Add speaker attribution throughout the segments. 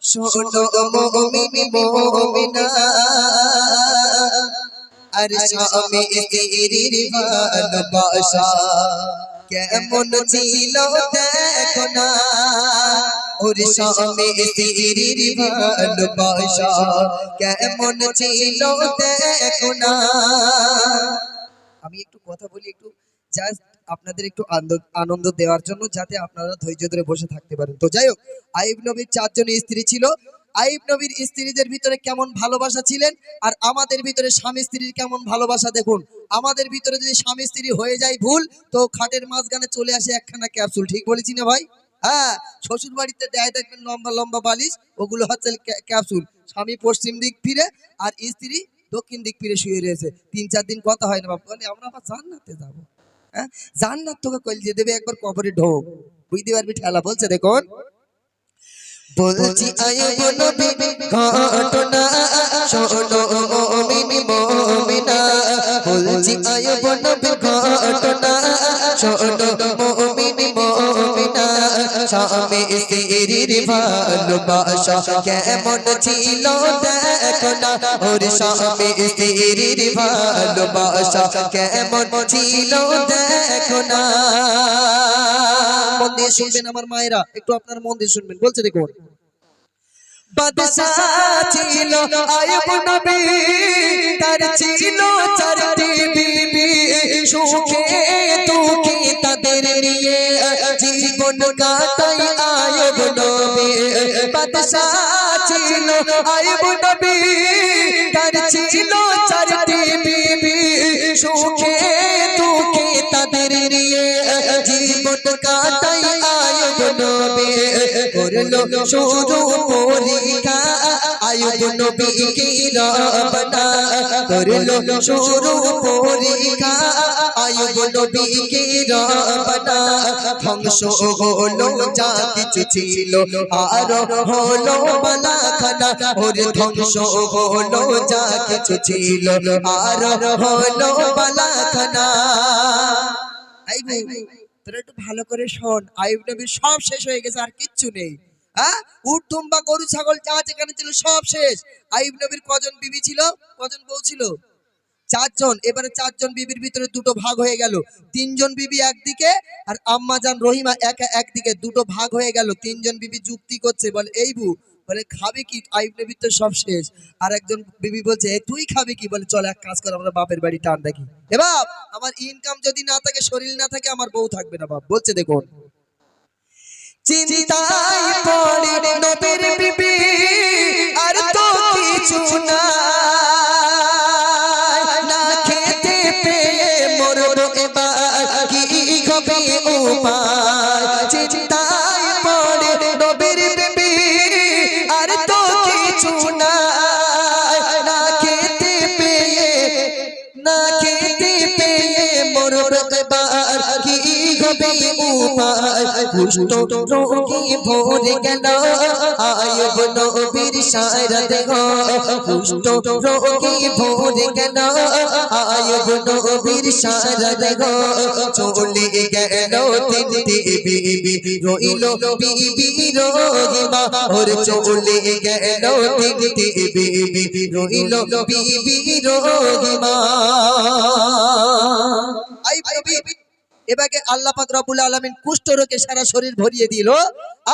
Speaker 1: শোনো মুমিন মুমিনা আর স্বামী স্ত্রীর ভালোবাসা কেমন ছিল দেখো না, ওর স্বামী স্ত্রীর ভালোবাসা কেমন ছিল দেখো না। আমি একটু কথা বলি, একটু জাস্ট আপনাদের একটু আনন্দ দেওয়ার জন্য, যাতে আপনারা ধৈর্য ধরে বসে থাকতে পারেন। তো যাই হোক, আইয়ুব নবীর 4 জন স্ত্রী ছিল। আইয়ুব নবীর স্ত্রীদের ভিতরে কেমন ভালোবাসা ছিলেন, আর আমাদের ভিতরে স্বামী স্ত্রীর কেমন ভালোবাসা দেখুন। আমাদের ভিতরে যদি স্বামী স্ত্রী হয়ে যায় ভুল, তো খাটের মাঝখানে চলে আসে একখানা ক্যাপসুল। ঠিক বলেছি না ভাই? হ্যাঁ, শ্বশুর বাড়িতে দেয় দেখবেন লম্বা লম্বা বালিশ, ওগুলো হচ্ছে ক্যাপসুল। স্বামী পশ্চিম দিক ফিরে আর স্ত্রী দক্ষিণ দিক ফিরে শুয়ে রয়েছে। 3-4 দিন কথা হয় না, বাবা বলে আমরা আবার জান্নাতে যাবো। হ্যাঁ, জান্নাত তোকে কইলে দেবে, একবার কবরে ঢোক, বুঝতে পারবি ঠেলা। বলছে দেখুন, বলছি আইয়ুব নবীর ঘটনা শোনো মুমিন মুমিনা, বলছি আইয়ুব নবীর ঘটনা শোনো মুমিন মুমিনা। স্বামী স্ত্রীর ভালোবাসা কেমন ছিল দেখো না, ওর স্বামী স্ত্রীর ভালোবাসা কেমন ছিল দেখো না। মন দিয়ে শুনবেন আমার মায়েরা, একটু আপনার মন দিয়ে শুনবেন। বলছে দেখুন, বাদশা ছিল আইয়ুব নবী, তার ছিল 4টি বিবি, সুখে দুঃখে তাদের নিয়ে জীবন কাটাই আইয়ুব নবী। বাদশা ছিল আইয়ুব নবী, তার ছিল 4টি বিবি, সুখে দুঃখে তাদের নিয়ে জীবন কাটাই আইয়ুব নবী। করলো শুরু পরীক্ষা আইয়ুব নবীকে রব্বানা, করলো শুরু পরীক্ষা আইয়ুব নবীকে রব্বানা। ধ্বংস হলো যা কিছু ছিল, আর হলো বালাখানা, ওর ধ্বংস হলো যা কিছু ছিল, আর হলো বালাখানা। তোরা একটু ভালো করে শোন, আইয়ুব নবীর সব শেষ হয়ে গেছে, আর কিচ্ছু নেই। হ্যাঁ, উট দুম্বা গরু ছাগল যা যেখানে ছিল সব শেষ। আইয়ুব নবীর কজন বিবি ছিল, কজন বউ ছিল? 4 জন। এবারে 4 জন বিবির ভিতরে দুটো ভাগ হয়ে গেল। 3 জন বিবি একদিকে আর আম্মা জান রহিমা একদিকে, দুটো ভাগ হয়ে গেল। 3 জন বিবি যুক্তি করছে, বলে এই বউ, বলে খাবে কি? আইয়ুব নবীর তো সব শেষ। আর একজন বিবি বলছে তুই খাবে কি? বলে চল এক কাজ কর, আমরা বাপের বাড়ি টান দেখি। এ বাপ, আমার ইনকাম যদি না থাকে, শরীর না থাকে, আমার বউ থাকবে না বাপ। বলছে দেখুন, চিন্তায় পড়ে নবীর বিবি, আর তো কিছু না, না খেতে পেয়ে মরবো এবার, কি হবে উপায়? চিন্তায় পড়ে নবীর বিবি, আর তো কিছু না, না খেতে পেয়ে, না খেতে পেয়ে মরবো এবার, কি হবে উপায়? কুষ্ঠ রোগে ভরে গেল আইয়ুব নবীর সারা দেহ, কুষ্ঠ রোগে ভরে গেল আইয়ুব নবীর সারা দেহ। চলে গেল 3টি বিবি, রইল বিবি রহিমা, ওর চলে গেল 3টি বিবি, রইল বিবি রহিমা। আইয়ুব নবী এবারে আল্লাহ পাক রব্বুল আলামিন কুষ্ঠ রোগে সারা শরীর ভরিয়ে দিল,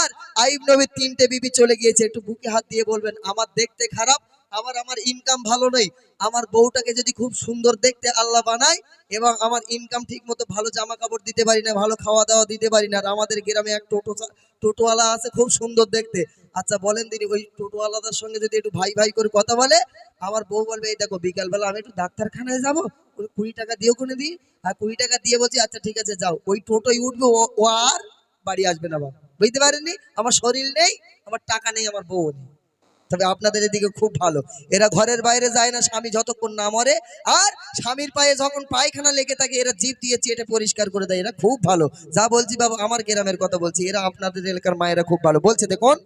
Speaker 1: আর আইয়ুব নবীর 3টে বিবি চলে গিয়েছে। একটু বুকে হাত দিয়ে বলবেন, আমার দেখতে খারাপ, আমার ইনকাম ভালো নেই, আমার বউটাকে যদি খুব সুন্দর দেখতে আল্লাহ বানায়, এবং আমার ইনকাম ঠিক মতো ভালো জামা কাপড় দিতে পারি না, ভালো খাওয়া দাওয়া দিতে পারি না, আর আমাদের গ্রামে এক টোটোওয়ালা আছে খুব সুন্দর দেখতে। আচ্ছা বলেন তিনি, ওই টোটোওয়ালাদের সঙ্গে যদি একটু ভাই ভাই করে কথা বলে, আমার বউ বলবে এই দেখো বিকালবেলা আমি একটু ডাক্তারখানায় যাবো, 20 টাকা দিও কোনে দিই, আর 20 টাকা দিয়ে বলছি আচ্ছা ঠিক আছে যাও। ওই টোটোই উঠবে, ও আর বাড়ি আসবে না বাবা। বুঝতে পারেননি? আমার শরীর নেই, আমার টাকা নেই, আমার বউ নেই। তবে আপনাদের এদিকে খুব ভালো, এরা ঘরের বাইরে যায় না স্বামী যতক্ষণ না মরে, আর স্বামীর পায়ে যখন পায়খানা লেগে থাকে এরা জিভ দিয়ে চেটে পরিষ্কার করে দেয়। এরা খুব ভালো। যা বলছি বাবা, আমার গ্রামের কথা বলছি, এরা আপনাদের এলাকার মায়েরা খুব ভালো। বলছে দেখুন,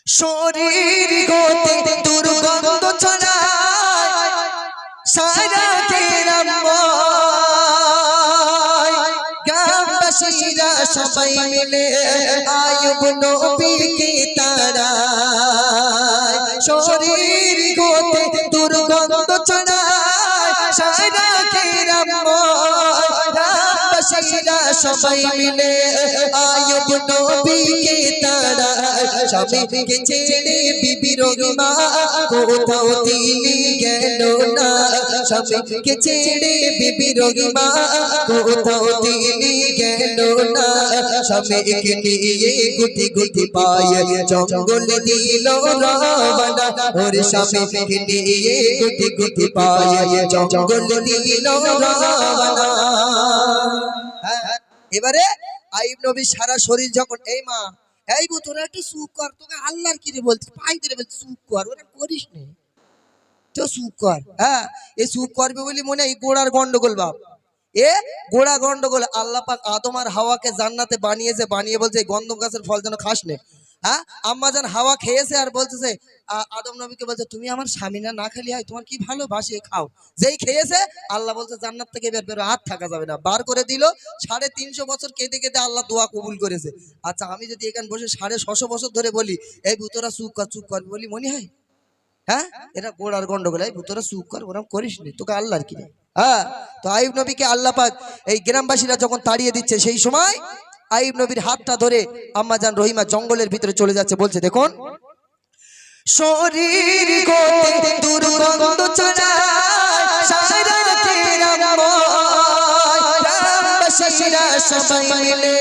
Speaker 1: শরীর হতে দুর্গন্ধ ছড়ায় সারা গ্রাম, গ্রামবাসী গ্রামবাসীরা সবাই মিলে আয়ুব নবীকে তাড়ায় শরীর হতে দুর্গন্ধ ছড়ায় সারা গ্রামবাসীরা সবাই মিলে আয়ুব নবীকে তাড়ায় স্বামীকে ছেড়ে বিবি রহিমা কোথাও তিনি গেল না স্বামীকে ছেড়ে বিবি রহিমা কোথাও তিনি গেল না স্বামীকে নিয়ে গুটি গুটি পায়ে জঙ্গল দিল রওনা ওরে স্বামীকে নিয়ে গুটি গুটি পায়ে জঙ্গল দিল রওনা। এবারে আইয়ুব নবী সারা শরীর যখন এই মা এই বু তোরা একটু চুপ কর তোকে আল্লাহর কি রে বলছিস পাই ধরে বলছিস চুপ কর ওরা করিস নে তো চুপ কর হ্যাঁ এই চুপ করবে বলি মনে এই গোড়ার গন্ডগোল বাপ এ গোড়া গন্ডগোল আল্লাহ পাক আদম আর হাওয়াকে জান্নাতে বানিয়েছে বানিয়ে বলছে এই গন্ধম গাছের ফল যেন খাস নে হ্যাঁ আম্মা জান হাওয়া খেয়েছে আর বলতেছে আদম নবীকে বলছে তুমি আমার স্বামী না খেলে হয় তোমার কি ভালোবাসে খাও যেই খেয়েছে আল্লাহ বলছে জান্নাত থেকে বের বের হাত থাকা যাবে না বার করে দিল 350 বছর কেঁদে কেঁদে আল্লাহ দোয়া কবুল করেছে। আচ্ছা আমি যদি এখানে বসে 650 বছর ধরে বলি এই ভূতরা চুপ কর বলি মনে হয় হ্যাঁ এটা গোড়ার গন্ডগোল এই ভূতরা চুপ কর ওরকম করিস নি তোকে আল্লাহর কি হ্যাঁ তো আইয়ুব নবীকে আল্লাহ পাক এই গ্রামবাসীরা যখন তাড়িয়ে দিচ্ছে সেই সময় আইয়ুব নবীর হাতটা ধরে আম্মা জান রহিমা জঙ্গলের ভিতরে চলে যাচ্ছে বলছে দেখুন শরীর হতে দুর্গন্ধ ছড়ায় সারা গ্রামবাসীরা সবাই মিলে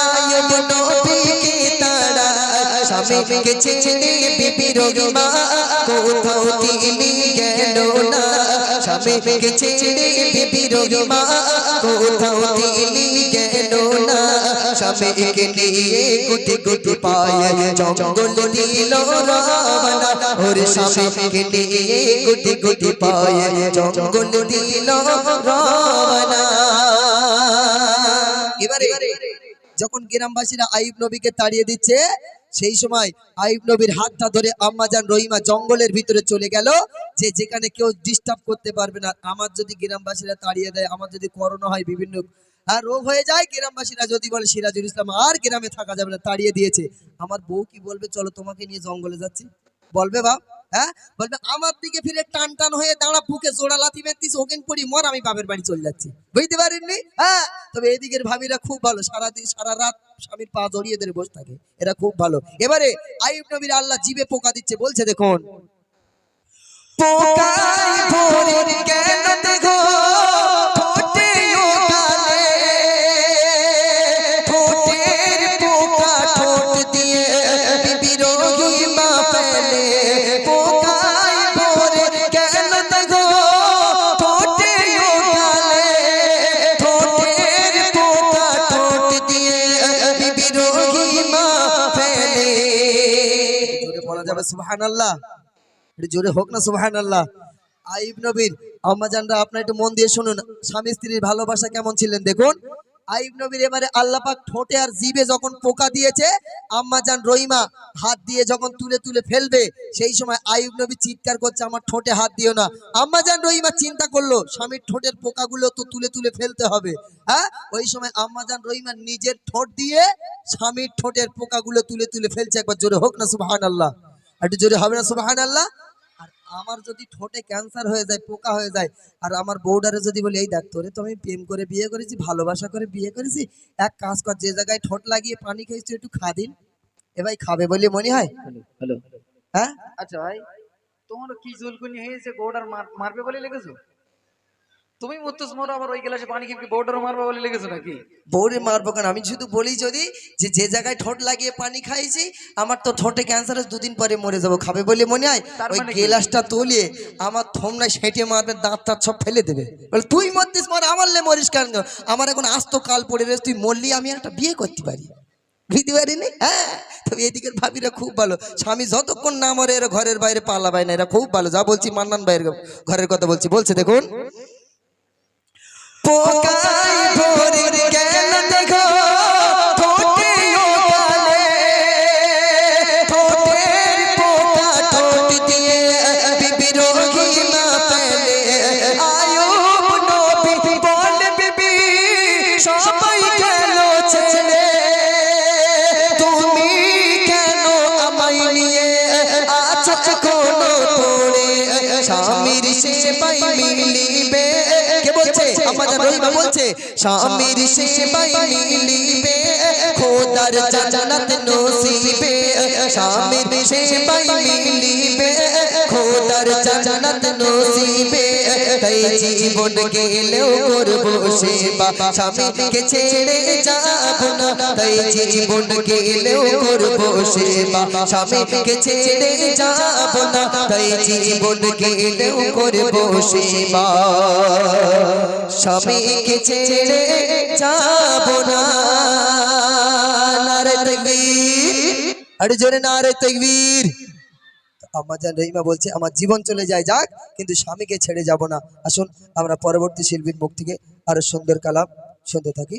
Speaker 1: আইয়ুব নবীকে তাড়ায় স্বামীকে ছেড়ে বিবি রহিমা কোথাও তিনি গেল না স্বামীকে ছেড়ে বিবি রহিমা কোথাও তিনি গেল না স্বামীকে নিয়ে গুটি গুটি পায়ে জঙ্গল দিল রওনা ওরে স্বামীকে নিয়ে গুটি গুটি পায়ে জঙ্গল দিল রওনা। এবারে যখন গ্রামবাসীরা আইয়ুব নবীকে তাড়িয়ে দিচ্ছে সেই সময় আইয়ুব নবীর হাতটা ধরে আম্মা জান রহিমা জঙ্গলের ভিতরে চলে গেল যে যেখানে কেউ ডিস্টার্ব করতে পারবে না। আমার যদি গ্রামবাসীরা তাড়িয়ে দেয় আমার যদি করোনা হয় বিভিন্ন রোগ হয়ে যায় গ্রামবাসীরা যদি বলে সিরাজুল ইসলাম আর গ্রামে থাকা যাবে না তাড়িয়ে দিয়েছে আমার বউ কি বলবে চলো তোমাকে নিয়ে জঙ্গলে যাচ্ছি বলবে বাপ হ্যাঁ বলবে আমার দিকে ফিরে টান টান হয়ে দাঁড়া বুকে জোড়া লাথি মেরতিস ওকেন পড়ি মর আমি বাপের বাড়ি চলে যাচ্ছি বুঝতে পারেননি হ্যাঁ তবে এদিকের ভাবিরা খুব ভালো সারা রাত স্বামীর পা জড়িয়ে ধরে বসে থাকে এরা খুব ভালো। এবারে আইয়ুব নবীর আল্লাহ জিভে পোকা দিচ্ছে বলছে দেখুন পোকায় ভরে কেন দেখো ঠোঁটে ও গালে ঠোঁটের পোকা ঠোঁট দিয়ে বিবি রহিমা ফেলে পোকায় ভরে কেন দেখো ঠোঁটে ও গালে ঠোঁটের পোকা ঠোঁট দিয়ে বিবি রহিমা ফেলে জোরে বলা যাবে সুবহানাল্লাহ জোরে হোক না সুবহানাল্লাহ। আইয়ুব নবীর আম্মা জানরা আপনারা একটু মন দিয়ে শুনুন স্বামী স্ত্রীর ভালোবাসা কেমন ছিলেন দেখুন আইয়ুব নবীর এবারে আল্লাহ পাক ঠোঁটে আর জিভে যখন পোকা দিয়েছে আম্মা জান রহিমা হাত দিয়ে যখন তুলে তুলে ফেলবে সেই সময় আইয়ুব নবী চিৎকার করছে আমার ঠোঁটে হাত দিও না। আম্মা জান রহিমা চিন্তা করলো স্বামীর ঠোঁটের পোকাগুলো তো তুলে তুলে ফেলতে হবে হ্যাঁ ওই সময় আম্মা জান রহিমা নিজের ঠোঁট দিয়ে স্বামীর ঠোঁটের পোকাগুলো তুলে তুলে ফেলছে একবার জোরে হোক না সুবহানাল্লাহ একটু জোরে হবে না সুবহানাল্লাহ। আর আমার যদি ঠোঁটে ক্যান্সার হয়ে যায় পোকা হয়ে যায় আর আমার বউডারে যদি বলি এই দেখ তোরে তো আমি প্রেম করে বিয়ে করেছি ভালোবাসা করে বিয়ে করেছি এক কাজ কর যে জায়গায় ঠোঁট লাগিয়ে পানি খেয়েছি একটু খা দিন এ ভাই খাবে বলে মনে হয় হ্যালো হ্যাঁ
Speaker 2: আচ্ছা ভাই তোমার কি জুলকুনি হয়েছে বউডার মারবে বলে লেগেছো তুমি মরতেছ মরো আবার ওই গ্লাসে পানি কি বউডারও মারবে বলে লেগেছো নাকি
Speaker 1: বউরে মারবো কেন আমি শুধু বলি যদি যে জায়গায় ঠোঁট লাগিয়ে পানি খাইছি আমার তো ঠোঁটে ক্যান্সার 2 দিন পরে মরে যাবো খাবে বলে মনে হয় ওই গ্লাসটা তুলিয়ে আমার থমনায় সেঁটে মারবে দাঁত টাত সব ফেলে দেবে বলে তুই মরতিস মর আমারলে মরিস কেন আমার এখন আস্ত কাল পড়ে রয়েছে তুই মরলি আমি একটা বিয়ে করতে পারি বুঝতে পারিনি হ্যাঁ তবে এদিকের ভাবিরা খুব ভালো স্বামী যতক্ষণ না মরে এরা ঘরের বাইরে পালাবায় না এরা খুব ভালো যা বলছি মান্নান ভাইয়ের ঘরের কথা বলছে দেখুন পোকায় ভরে কেন দেখো ঠোঁটে ও গালে ঠোঁটের পোকা ঠোঁট দিয়ে বিবি রহিমা ফেলে আইয়ুব নবী বলে বিবি সবাই গেল সেবাই মিলিবে কে বলছে আমাদের রহিমা বলছে স্বামীর সেবাই মিলিবে খোদার জান্নাত নসিবে স্বামীর সেবাই মিলিবে খোদার জান্নাত নসিবে তাই জীবন গেলেও করব সেবা স্বামীকে ছেড়ে যাব না তাই জীবন গেলেও করব সেবা স্বামীকে ছেড়ে যাব না তাই জীবন গেলেও করব সেবা স্বামীকে ছেড়ে যাব না নারে তাকবীর আরে জোরে নারে তাকবীর আমাদের রহিমা বলছে আমার জীবন চলে যায় যাক কিন্তু স্বামীকে ছেড়ে যাব না আসুন আমরা পরবর্তী শিল্পীর মুখ থেকে আরো সুন্দর কালাম শুনতে থাকি